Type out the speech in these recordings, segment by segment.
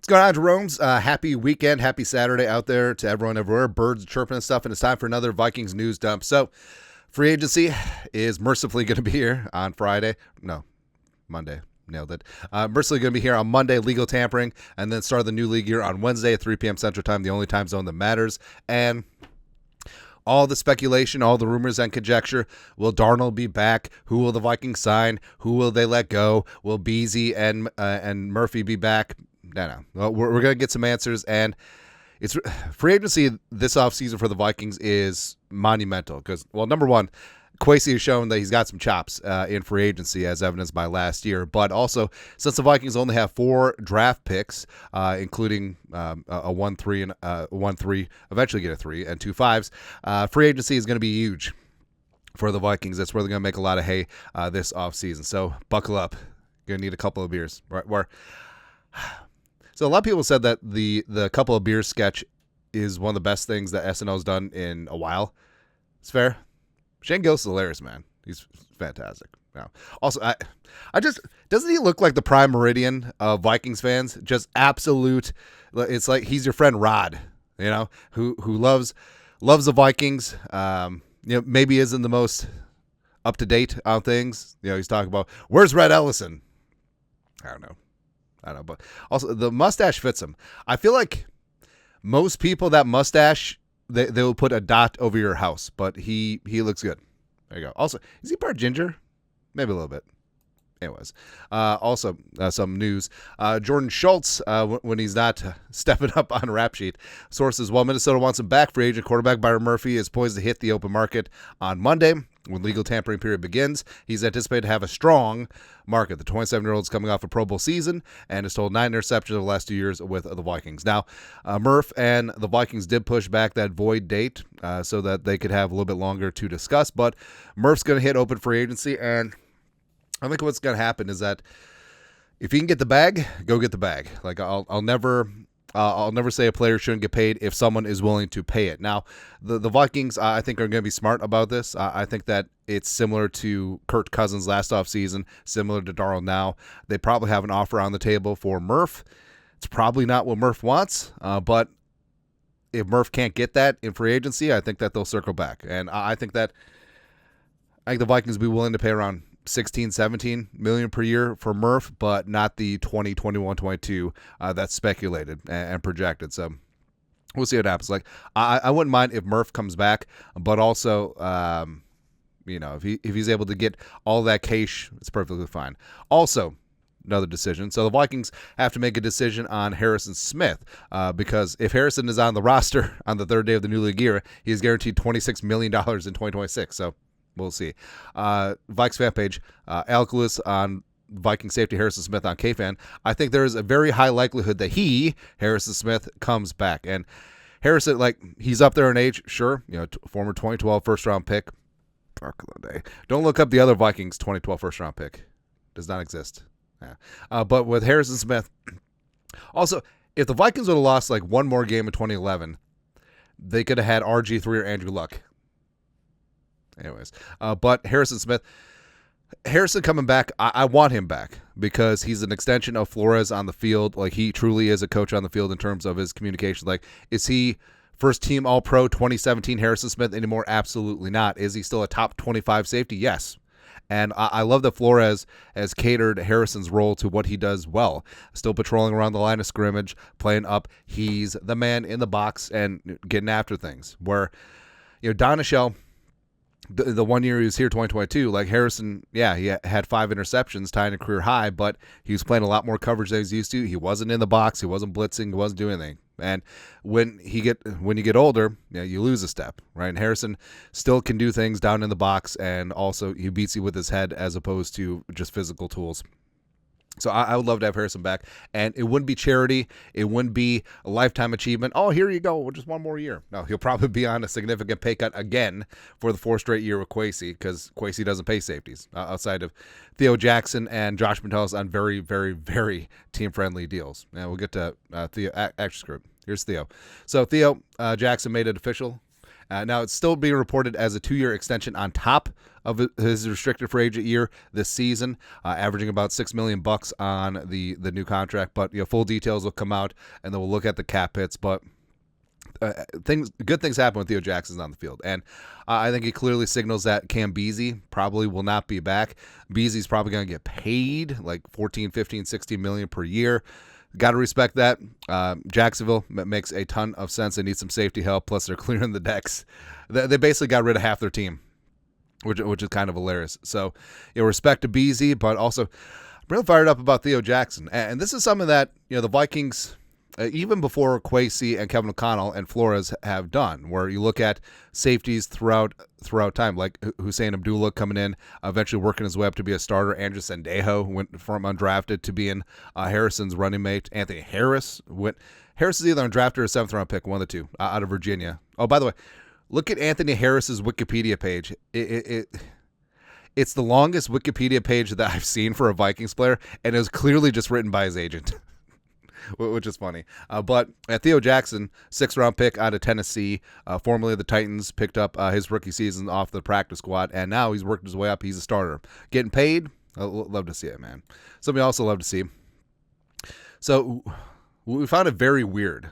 What's going on, Jerome's? Happy weekend, happy Saturday out there to everyone everywhere. Birds chirping and stuff, and it's time for another Vikings news dump. So, free agency is mercifully going to be here on Friday. No, Monday. Nailed it. Mercifully going to be here on Monday, legal tampering, and then start the new league year on Wednesday at 3 p.m. Central Time, the only time zone that matters. And all the speculation, all the rumors and conjecture. Will Darnold be back? Who will the Vikings sign? Who will they let go? Will Beasley and Murphy be back? No. Well, we're going to get some answers, and it's free agency this offseason for the Vikings is monumental because, well, number one, Kwesi has shown that he's got some chops in free agency, as evidenced by last year. But also, since the Vikings only have 4 draft picks, including a 1-3 and 1-3, eventually get a 3 and 2 5s, free agency is going to be huge for the Vikings. That's where they're going to make a lot of hay this offseason. So buckle up. You're going to need a couple of beers. So a lot of people said that the couple of beers sketch is one of the best things that SNL's done in a while. It's fair. Shane Gillis is hilarious, man. He's fantastic. Now, also, I just doesn't he look like the prime meridian of Vikings fans? Just absolute. It's like he's your friend Rod, who loves the Vikings. Maybe isn't the most up to date on things. He's talking about where's Red Ellison. I don't know, but also the mustache fits him. I feel like most people that mustache. They will put a dot over your house, but he looks good. There you go. Also, is he part ginger? Maybe a little bit. Anyways, also some news. Jordan Schultz, when he's not stepping up on Rap Sheet, sources, while Minnesota wants him back, free agent quarterback Byron Murphy is poised to hit the open market on Monday when legal tampering period begins. He's anticipated to have a strong market. The 27-year-old is coming off a Pro Bowl season and has told 9 interceptions over the last 2 years with the Vikings. Now, Murph and the Vikings did push back that void date so that they could have a little bit longer to discuss, but Murph's going to hit open free agency, and I think what's going to happen is that if you can get the bag, go get the bag. Like I'll never say a player shouldn't get paid if someone is willing to pay it. Now, the Vikings, I think, are going to be smart about this. I think that it's similar to Kirk Cousins last offseason, similar to Darnold now. They probably have an offer on the table for Murph. It's probably not what Murph wants, but if Murph can't get that in free agency, I think that they'll circle back. And I think the Vikings will be willing to pay around 16, 17 million per year for Murph, but not the 20, 21, 22 that's speculated and projected. So we'll see what happens. Like I wouldn't mind if Murph comes back, but also, if he's able to get all that cash, it's perfectly fine. Also, another decision. So the Vikings have to make a decision on Harrison Smith because if Harrison is on the roster on the third day of the new league year, he is guaranteed $26 million in 2026. So we'll see. Vikes fan page, Alec Lewis on Viking safety Harrison Smith on KFan. I think there is a very high likelihood that Harrison Smith, comes back. And Harrison, he's up there in age, sure. Former 2012 first-round pick. Don't look up the other Vikings 2012 first-round pick. Does not exist. Yeah. But with Harrison Smith, also, if the Vikings would have lost one more game in 2011, they could have had RG3 or Andrew Luck. Anyways, but Harrison coming back, I want him back because he's an extension of Flores on the field. He truly is a coach on the field in terms of his communication. Is he first team All-Pro 2017 Harrison Smith anymore? Absolutely not. Is he still a top 25 safety? Yes. And I love that Flores has catered Harrison's role to what he does well. Still patrolling around the line of scrimmage, playing up. He's the man in the box and getting after things. Where, Donishell, the 1 year he was here, 2022, Harrison, he had 5 interceptions, tying a career high, but he was playing a lot more coverage than he was used to. He wasn't in the box. He wasn't blitzing. He wasn't doing anything. And when you get older, you lose a step, right? And Harrison still can do things down in the box, and also he beats you with his head as opposed to just physical tools. So I would love to have Harrison back, and it wouldn't be charity. It wouldn't be a lifetime achievement. Oh, here you go, just one more year. No, he'll probably be on a significant pay cut again for the 4th straight year with Kwesi because Kwesi doesn't pay safeties outside of Theo Jackson and Josh Metellus on very, very, very team-friendly deals. And we'll get to Theo. Actually, screw it. Here's Theo. So Theo Jackson made it official Now, it's still being reported as a 2-year extension on top of his restricted free agent year this season, averaging about $6 million on the new contract. But full details will come out, and then we'll look at the cap hits. But good things happen when Theo Jackson's on the field, and I think he clearly signals that Cam Beasley probably will not be back. Beasley's probably going to get paid like 14, 15, 16 million per year. Got to respect that. Jacksonville makes a ton of sense. They need some safety help. Plus, they're clearing the decks. They basically got rid of half their team, which is kind of hilarious. So, respect to Beasley, but also I'm really fired up about Theo Jackson. And this is something that the Vikings, even before Kwesi and Kevin O'Connell and Flores have done, where you look at safeties throughout time, like Hussein Abdullah coming in, eventually working his way up to be a starter. Andrew Sendejo went from undrafted to being Harrison's running mate. Anthony Harris is either undrafted or a 7th-round pick, one of the two, out of Virginia. Oh, by the way, look at Anthony Harris's Wikipedia page. It's the longest Wikipedia page that I've seen for a Vikings player, and it was clearly just written by his agent. Which is funny. But Theo Jackson, 6th-round pick out of Tennessee, formerly the Titans, picked up his rookie season off the practice squad, and now he's worked his way up. He's a starter. Getting paid, love to see it, man. Something I also love to see. So we found it very weird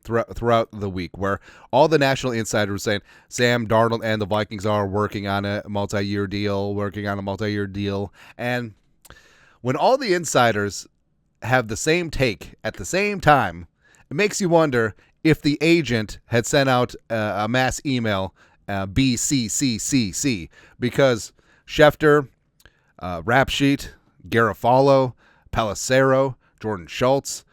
throughout the week where all the national insiders were saying Sam Darnold and the Vikings are working on a multi-year deal, and when all the insiders have the same take at the same time, it makes you wonder if the agent had sent out a mass email, BCCCC, because Schefter, Rap Sheet, Garofalo, Pelissero, Jordan Schultz,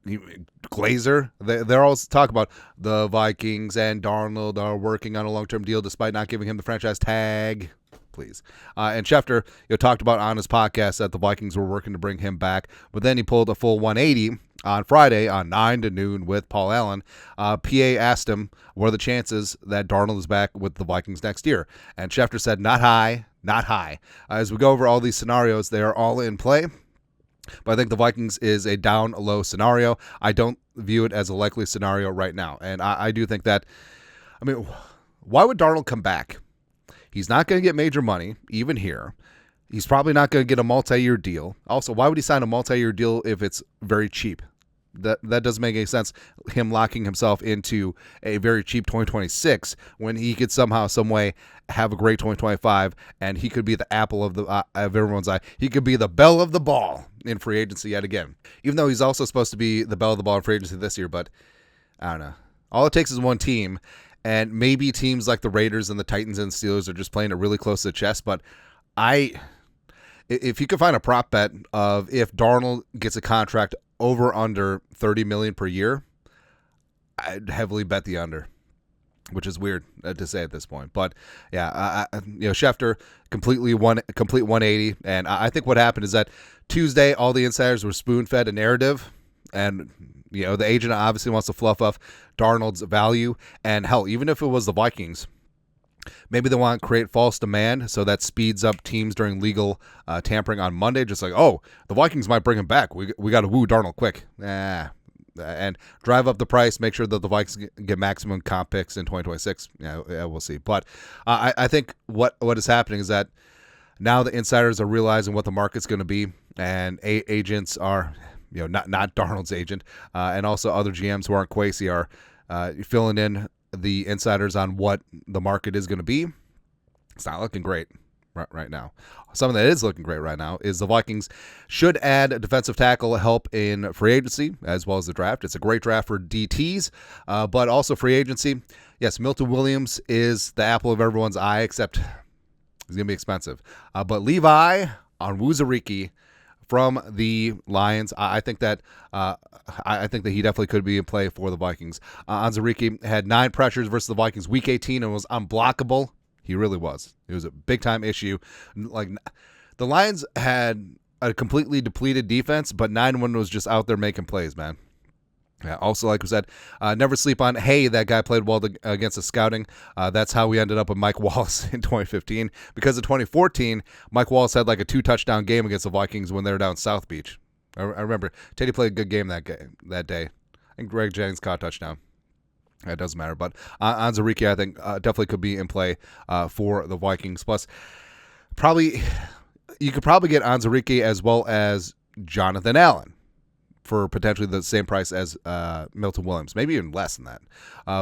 Glazer, they're all talking about the Vikings and Darnold are working on a long-term deal despite not giving him the franchise tag. Please. And Schefter talked about on his podcast that the Vikings were working to bring him back, but then he pulled a full 180 on Friday on 9 to noon with Paul Allen. PA asked him, what are the chances that Darnold is back with the Vikings next year? And Schefter said, not high. As we go over all these scenarios, they are all in play, but I think the Vikings is a down-low scenario. I don't view it as a likely scenario right now, and I do think that, why would Darnold come back? He's not going to get major money, even here. He's probably not going to get a multi-year deal. Also, why would he sign a multi-year deal if it's very cheap? That doesn't make any sense, him locking himself into a very cheap 2026 when he could somehow, some way have a great 2025, and he could be the apple of everyone's eye. He could be the belle of the ball in free agency yet again, even though he's also supposed to be the belle of the ball in free agency this year. But I don't know. All it takes is one team. And maybe teams like the Raiders and the Titans and Steelers are just playing it really close to the chest. But if you could find a prop bet of if Darnold gets a contract over under $30 million per year, I'd heavily bet the under, which is weird to say at this point. But yeah, Schefter complete 180. And I think what happened is that Tuesday, all the insiders were spoon-fed a narrative, and the agent obviously wants to fluff up Darnold's value. And hell, even if it was the Vikings, maybe they want to create false demand so that speeds up teams during legal tampering on Monday. Just like, oh, the Vikings might bring him back. We got to woo Darnold quick. And drive up the price, make sure that the Vikings get maximum comp picks in 2026. Yeah, we'll see. But I think what is happening is that now the insiders are realizing what the market's going to be, and agents are – not Darnold's agent, and also other GMs who aren't Kwesi are filling in the insiders on what the market is going to be. It's not looking great right now. Something that is looking great right now is the Vikings should add defensive tackle help in free agency as well as the draft. It's a great draft for DTs, but also free agency. Yes, Milton Williams is the apple of everyone's eye, except he's going to be expensive. But Levi Onwuzurike from the Lions, I think that he definitely could be in play for the Vikings. Onwuzurike had 9 pressures versus the Vikings week 18 and was unblockable. He really was. It was a big-time issue. Like, the Lions had a completely depleted defense, but 9-1 was just out there making plays, man. Yeah, also, like we said, never sleep on Hey, that guy played well against the scouting. That's how we ended up with Mike Wallace in 2015. Because of 2014, Mike Wallace had like a 2-touchdown game against the Vikings when they were down South Beach. I remember Teddy played a good game that day. And Greg Jennings caught a touchdown. It doesn't matter. But Onwuzurike, I think, definitely could be in play for the Vikings. Plus, you could probably get Onwuzurike as well as Jonathan Allen for potentially the same price as Milton Williams, maybe even less than that.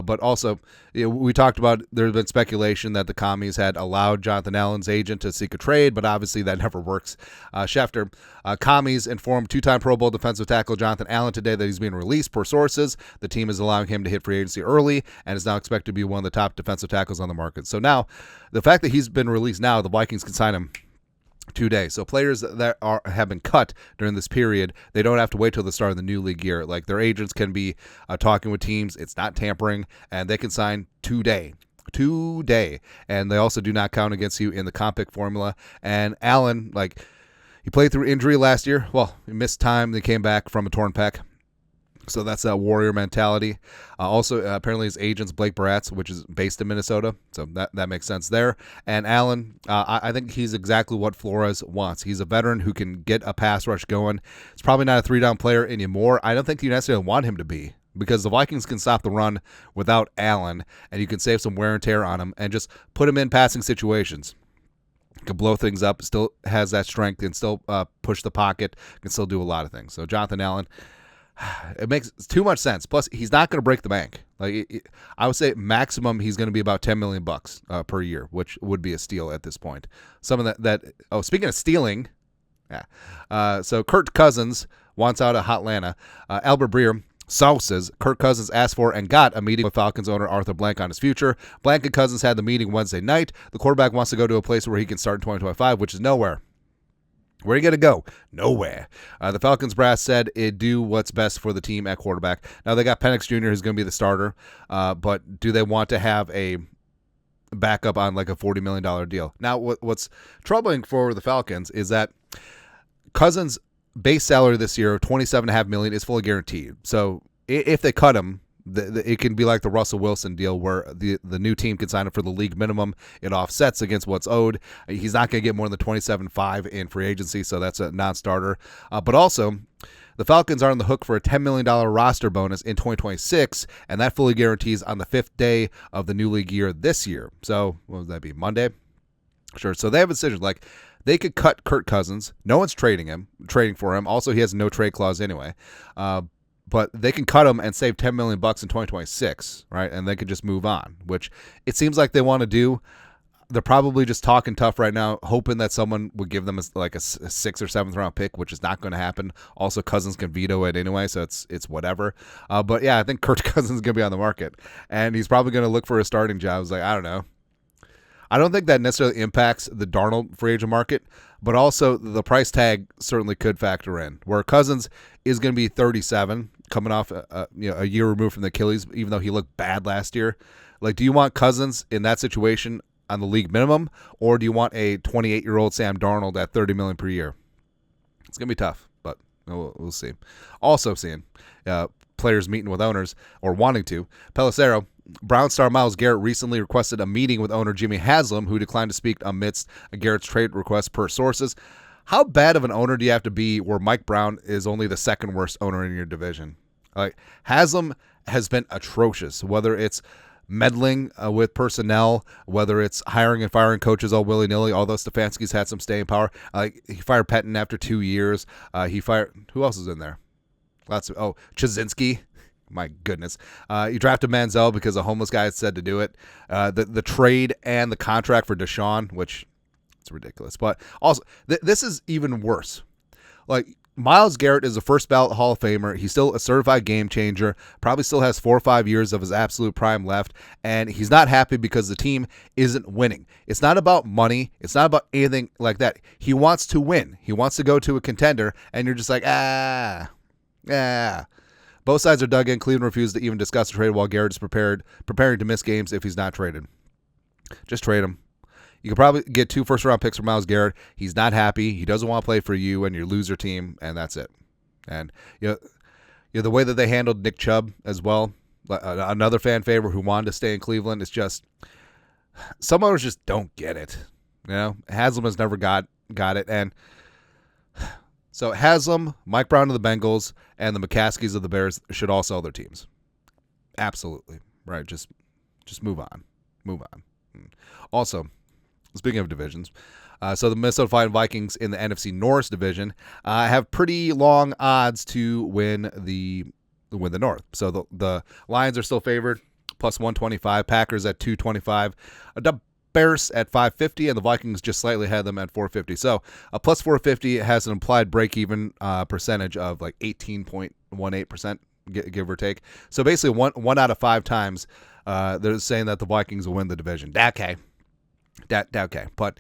But also, we talked about there's been speculation that the commies had allowed Jonathan Allen's agent to seek a trade, but obviously that never works. Schefter, commies informed two-time Pro Bowl defensive tackle Jonathan Allen today that he's being released per sources. The team is allowing him to hit free agency early and is now expected to be one of the top defensive tackles on the market. So now, the fact that he's been released now, the Vikings can sign him today. So players that have been cut during this period, they don't have to wait till the start of the new league year. Like, their agents can be talking with teams. It's not tampering, and they can sign today. And they also do not count against you in the comp pick formula. And Allen, he played through injury last year. Well, he missed time. They came back from a torn pec. So that's a warrior mentality. Also, apparently his agent's Blake Baratz, which is based in Minnesota. So that makes sense there. And Allen, I think he's exactly what Flores wants. He's a veteran who can get a pass rush going. He's probably not a three-down player anymore. I don't think you necessarily want him to be, because the Vikings can stop the run without Allen, and you can save some wear and tear on him and just put him in passing situations. Can blow things up, still has that strength, and still push the pocket, can still do a lot of things. So Jonathan Allen, it makes too much sense. Plus, he's not going to break the bank. I would say maximum he's going to be about $10 million per year, which would be a steal at this point. Some of that. Oh, speaking of stealing, yeah. So Kirk Cousins wants out of Hotlanta. Albert Breer says Kirk Cousins asked for and got a meeting with Falcons owner Arthur Blank on his future. Blank and Cousins had the meeting Wednesday night. The quarterback wants to go to a place where he can start in 2025, which is nowhere. Where are you going to go? Nowhere. The Falcons brass said it'd do what's best for the team at quarterback. Now, they got Penix Jr., who's going to be the starter, but do they want to have a backup on like a $40 million deal? Now, what's troubling for the Falcons is that Cousins' base salary this year, $27.5 million, is fully guaranteed. So if they cut him, it can be like the Russell Wilson deal where the new team can sign up for the league minimum. It offsets against what's owed. He's not going to get more than $27.5 in free agency, so that's a non-starter. But also, the Falcons are on the hook for a $10 million roster bonus in 2026, and that fully guarantees on the 5th day of the new league year this year. So what would that be, Monday? Sure. So they have a decision. They could cut Kirk Cousins. No one's trading for him. Also, he has no trade clause anyway. But they can cut him and save $10 million in 2026, right? And they could just move on, which it seems like they want to do. They're probably just talking tough right now, hoping that someone would give them a 6th or 7th round pick, which is not going to happen. Also, Cousins can veto it anyway, so it's whatever. But yeah, I think Kirk Cousins is going to be on the market, and he's probably going to look for a starting job. I don't know. I don't think that necessarily impacts the Darnold free agent market, but also the price tag certainly could factor in, where Cousins is going to be 37, coming off a year removed from the Achilles, even though he looked bad last year. Do you want Cousins in that situation on the league minimum, or do you want a 28-year-old Sam Darnold at $30 million per year? It's going to be tough, but we'll see. Also seeing players meeting with owners or wanting to. Pelissero, Brown star Myles Garrett recently requested a meeting with owner Jimmy Haslam, who declined to speak amidst Garrett's trade request per sources. How bad of an owner do you have to be where Mike Brown is only the second worst owner in your division? Haslam has been atrocious, whether it's meddling with personnel, whether it's hiring and firing coaches all willy-nilly, although Stefanski's had some staying power. He fired Pettin after 2 years. He fired – who else is in there? Chazinski. My goodness. You drafted Manziel because a homeless guy said to do it. The trade and the contract for Deshaun, which it's ridiculous. But also, this is even worse. Myles Garrett is a first ballot Hall of Famer. He's still a certified game changer, probably still has 4 or 5 years of his absolute prime left, and he's not happy because the team isn't winning. It's not about money. It's not about anything like that. He wants to win. He wants to go to a contender, and you're just Both sides are dug in. Cleveland refused to even discuss the trade while Garrett is preparing to miss games if he's not traded. Just trade him. You could probably get 2 first-round picks for Myles Garrett. He's not happy. He doesn't want to play for you and your loser team, and that's it. And the way that they handled Nick Chubb as well, another fan favorite who wanted to stay in Cleveland, it's just some owners just don't get it. Haslam has never got it, and so Haslam, Mike Brown of the Bengals, and the McCaskies of the Bears should all sell their teams. Absolutely. right? Just move on. Move on. Also, speaking of divisions, so the Minnesota Vikings in the NFC North division have pretty long odds to win the North. So the Lions are still favored, plus 125. Packers at 225. The Bears at 550, and the Vikings just slightly ahead of them at 450. So a plus 450 has an implied break-even percentage of like 18.18%, give or take. So basically, one out of 5 times, they're saying that the Vikings will win the division. Okay. But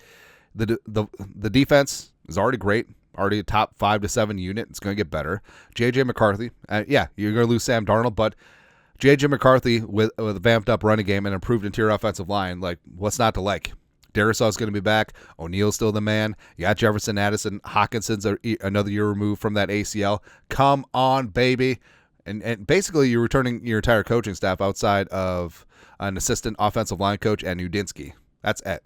the defense is already great, already a top 5 to 7 unit. It's going to get better. J.J. McCarthy, you're going to lose Sam Darnold, but J.J. McCarthy with a vamped up running game and improved interior offensive line, like, what's not to like? Darrisaw's going to be back. O'Neal's still the man. You got Jefferson, Addison. Hawkinson's another year removed from that ACL. Come on, baby. And basically, you're returning your entire coaching staff outside of an assistant offensive line coach and Udinski. That's it.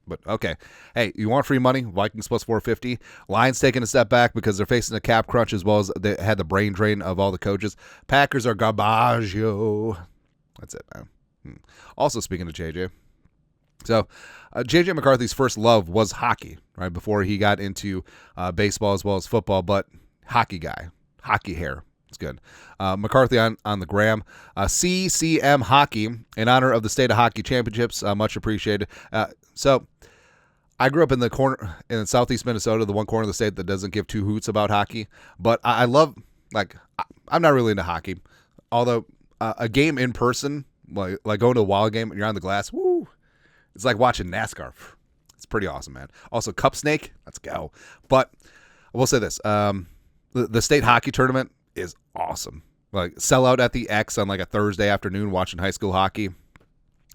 But okay. Hey, you want free money? Vikings plus 450. Lions taking a step back because they're facing a cap crunch as well as they had the brain drain of all the coaches. Packers are Garbaggio. That's it, man. Also, speaking of JJ. So, JJ McCarthy's first love was hockey, right? Before he got into baseball as well as football, but hockey guy. Hockey hair. It's good. McCarthy on the gram. CCM Hockey in honor of the State of Hockey Championships. Much appreciated. So I grew up in the corner in southeast Minnesota, the one corner of the state that doesn't give two hoots about hockey. But I love, like, I'm not really into hockey. Although a game in person, like going to a Wild game and you're on the glass, woo, it's like watching NASCAR. It's pretty awesome, man. Also, Cup Snake, let's go. But I will say this. The state hockey tournament is awesome. Like, sell out at the X on like a Thursday afternoon watching high school hockey.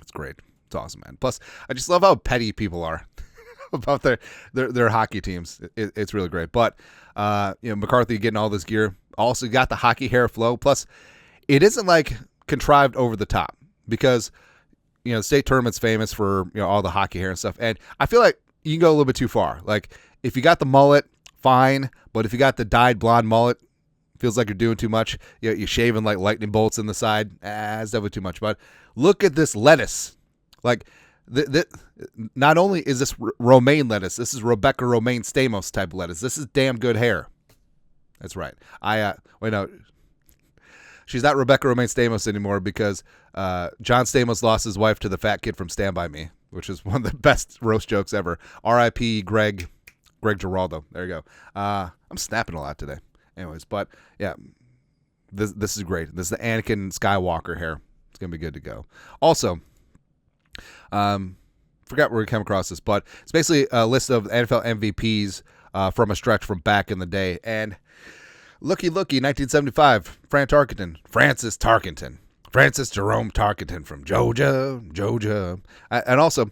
It's great. It's awesome, man. Plus, I just love how petty people are about their hockey teams. It's really great. But McCarthy getting all this gear. Also got the hockey hair flow. Plus, it isn't like contrived over the top because the state tournament's famous for all the hockey hair and stuff. And I feel like you can go a little bit too far. Like, if you got the mullet, fine. But if you got the dyed blonde mullet, feels like you're doing too much. You're shaving like lightning bolts in the side. It's definitely too much. But look at this lettuce. Like, not only is this romaine lettuce, this is Rebecca Romaine Stamos type lettuce. This is damn good hair. That's right. She's not Rebecca Romaine Stamos anymore because John Stamos lost his wife to the fat kid from Stand By Me, which is one of the best roast jokes ever. R.I.P. Greg Giraldo. There you go. I'm snapping a lot today. Anyways, but yeah, this is great. This is the Anakin Skywalker hair. It's going to be good to go. Also, forgot where we came across this, but it's basically a list of NFL MVPs from a stretch from back in the day. And looky, 1975, Francis Jerome Tarkenton from Georgia. And also,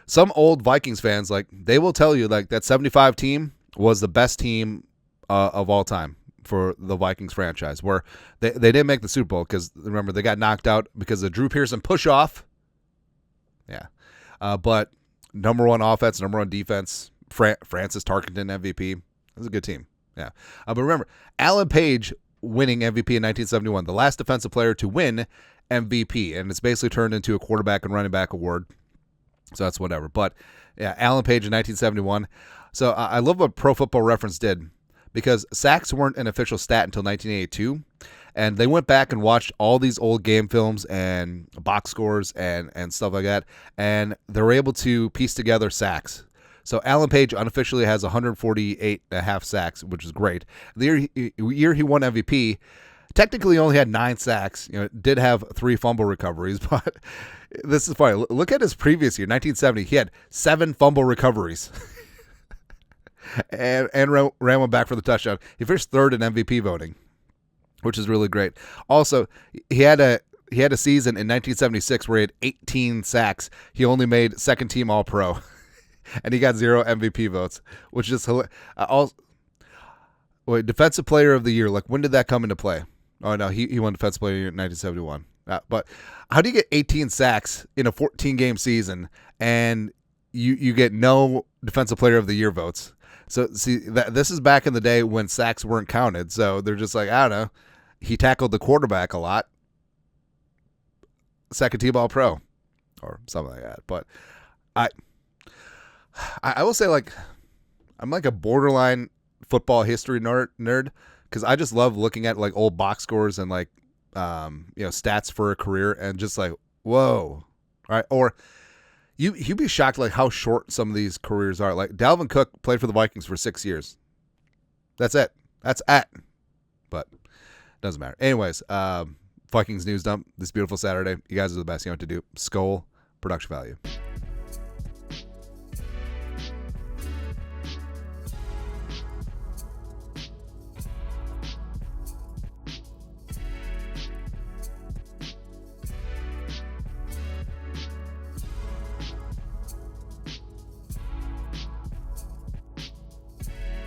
some old Vikings fans, like, they will tell you, like, that 75 team was the best team of all time for the Vikings franchise, where they didn't make the Super Bowl because, remember, they got knocked out because of Drew Pearson push-off. Yeah. But number one offense, number one defense, Francis Tarkenton MVP. It was a good team. Yeah. But remember, Alan Page winning MVP in 1971, the last defensive player to win MVP, and it's basically turned into a quarterback and running back award. So that's whatever. But yeah, Alan Page in 1971. So I love what Pro Football Reference did, because sacks weren't an official stat until 1982. And they went back and watched all these old game films and box scores and stuff like that. And they were able to piece together sacks. So Alan Page unofficially has 148.5 sacks, which is great. The year he won MVP, technically only had 9 sacks. Did have 3 fumble recoveries, but this is funny. Look at his previous year, 1970. He had 7 fumble recoveries. and ran one back for the touchdown. He finished third in MVP voting, which is really great. Also, he had a season in 1976 where he had 18 sacks. He only made second team All-Pro, and he got 0 MVP votes, which is hilarious. Defensive Player of the Year. Like, when did that come into play? Oh no, he won Defensive Player of the Year in 1971. But how do you get 18 sacks in a 14-game season and you get no Defensive Player of the Year votes? So, see, this is back in the day when sacks weren't counted. So they're just like, I don't know. He tackled the quarterback a lot. second team All Pro or something like that. But I will say, like, I'm like a borderline football history nerd because I just love looking at like old box scores and like stats for a career and just like, whoa, right? Or you'd be shocked like how short some of these careers are. Like Dalvin Cook played for the Vikings for 6 years. That's it. But it doesn't matter. Anyways, Vikings news dump this beautiful Saturday. You guys are the best. You know what to do. Skol, production value.